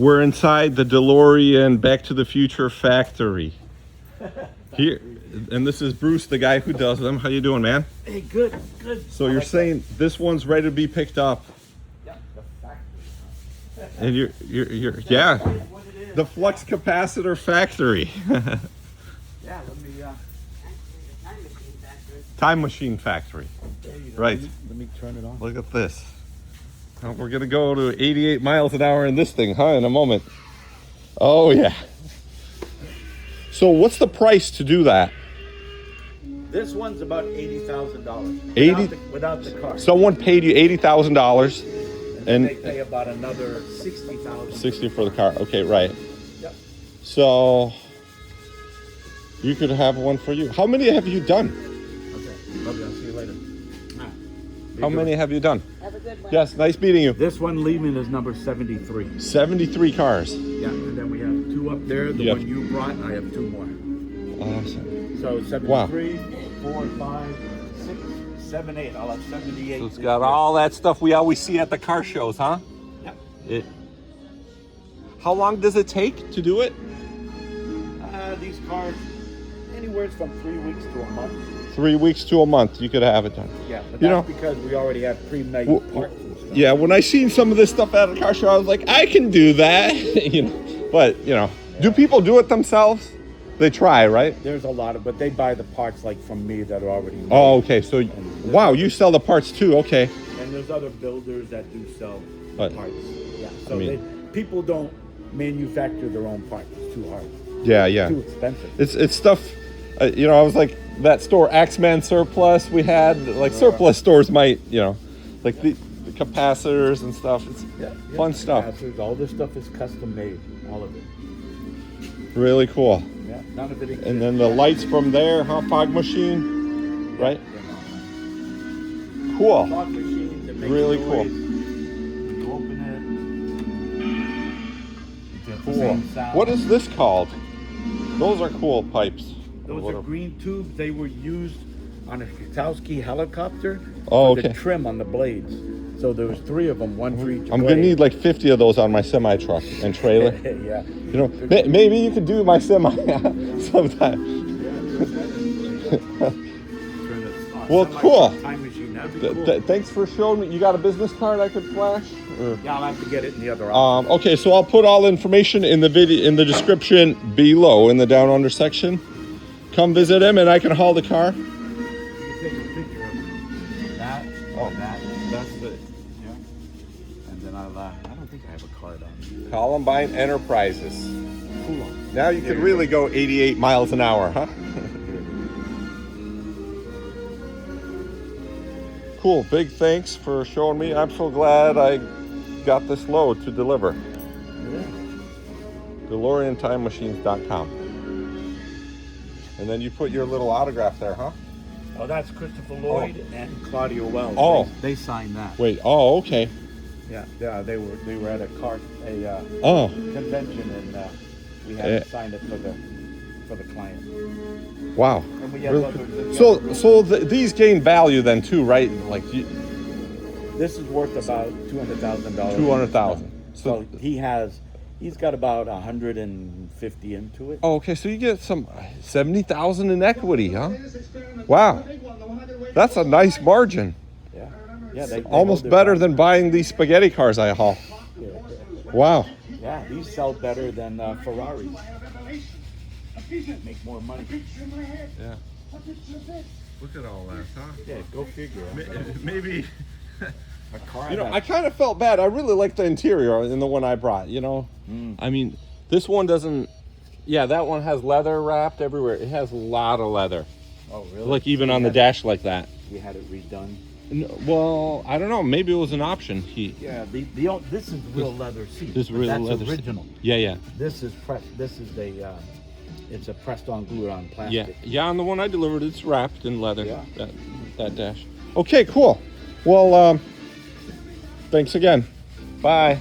We're inside the DeLorean Back to the Future factory. Here, and this is Bruce, the guy who does them. How you doing, man? Hey, good, good. So you're saying this one's ready to be picked up? Yeah, the factory. And you're yeah, What it is. the flux capacitor factory. Yeah, let me, Time machine factory. there you go. Right. Let me turn it on. Look at this. Now we're gonna go to 88 miles an hour in this thing, huh? In a moment. Oh yeah. So what's the price to do that? This one's about $80,000. 80 without the car. Someone paid you $80,000 and they and pay about another $60,000. 60 for the car. Okay, right. Yep. So you could have one for you. How many have you done? Okay. Love you. I'll see you later. How many have you done? Have a good one. Yes, nice meeting you. This one leaving is number 73. 73 cars. Yeah, and then we have two up there. The Yep. one you brought, I have two more. Awesome. So 73, 4, 5, 6, 7, 8. I'll have 78. So it's got all that stuff we always see at the car shows, huh? Yep. How long does it take to do it? These cars, anywhere from 3 weeks to a month. 3 weeks to a month, you could have it done. Yeah, but You that's know- because we already have pre-made W- parts and stuff. Yeah, when I seen some of this stuff at a car show, I was like, I can do that, you know. But do people do it themselves? They try, right? There's a lot of, but they buy the parts like from me that are already made. Oh, okay. So, wow, you sell the parts too. Okay. And there's other builders that do sell But, parts. Yeah, so I mean- people don't manufacture their own parts. It's too hard. Yeah, yeah. Too expensive. It's stuff. I was like that store Axeman Surplus we had. Like surplus stores might, like the capacitors and stuff. It's fun stuff. Capacitors, all this stuff is custom made. All of it. Really cool. Yeah, none of it exists. And then the lights from there, huh? Fog machine, right? Cool. Fog machines that make Really noise. cool. When you open it, it's the Cool. same sound. What is this called? Those are cool pipes. Those What are green tubes. They were used on a Katowski helicopter Oh, for the okay. trim on the blades. So there was 3 of them, one for each I'm blade. gonna need like 50 of those on my semi truck and trailer. Yeah. Maybe you could do my semi sometime. Well, cool. Time machine. That'd be cool. Thanks for showing me. You got a business card I could flash? Or- Yeah, I'll have to get it in the other office. Okay, so I'll put all the information in the video in the description below in the down under section. Come visit him, and I can haul the car. You can take a picture of that. That's it. Yeah. And then I don't think I have a card on me. Columbine Enterprises. Cool. Now you can really go 88 miles an hour, huh? Cool. Big thanks for showing me. I'm so glad I got this load to deliver. Yeah. DeLoreanTimeMachines.com. And then you put your little autograph there, huh? Oh, that's Christopher Lloyd and Claudia Wells. Oh. They signed that. Wait. Oh, okay. Yeah, they were at a Oh, convention and we had to sign it for the client. wow. And we have others. So these gain value then too, right? Like This is worth about $200,000. 200,000. So he's got about 150 into it. Oh, okay. So you get some 70,000 in equity, huh? Wow. That's a nice margin. Yeah, yeah. They Almost hold their better value. than buying these spaghetti cars I haul. Wow. Yeah, these sell better than Ferraris. Make more money. Yeah. Look at all that, huh? Yeah, go figure. Maybe. A car. I kind of felt bad. I really like the interior in the one I brought, I mean, this one doesn't. Yeah, that one has leather wrapped everywhere. It has a lot of leather. Oh, really? Like even on the dash like that. We had it redone. Well, I don't know. Maybe it was an option. Yeah, this is real leather seat. This is but real that's leather seat. original. Yeah. This is it's a pressed on glued on plastic. Yeah. On the one I delivered, it's wrapped in leather. Yeah. That dash. Okay, cool. Well, thanks again. Bye.